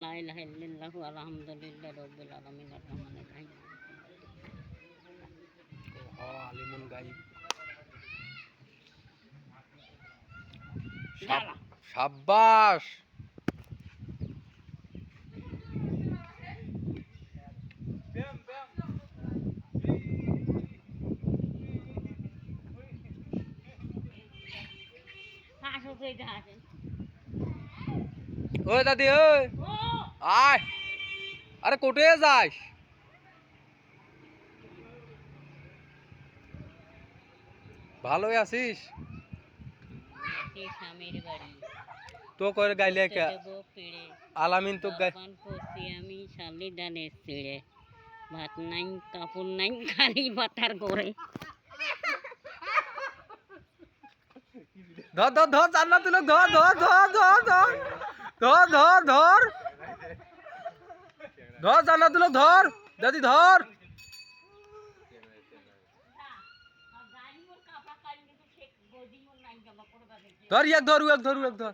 লা ইলাহা ইল্লাল্লাহু আলহামদুলিল্লাহি রাব্বিল আলামিন আর রহমানির রহিম। আলিমুল গাইব। সাব্বাস। ওই দাদি ওই আয়, আরে কোটে যাস? ভালোই আছিস? স্বামীর বাড়ি তো করে গাইলে কে? পেড়ে আলামিন তো গাই। পড়ছি আমি শালি দানের ছিঁড়ে, ভাত নাই কাপড় নাই খালি বাতার করে। ধর ধর ধর জান্নাত তুলো, ধর ধর ধর ধর ধর ধর ধর ধর ধর জান্নাত তুলো, ধর দাদি ধর। ধর এক ধর এক ধর এক ধর।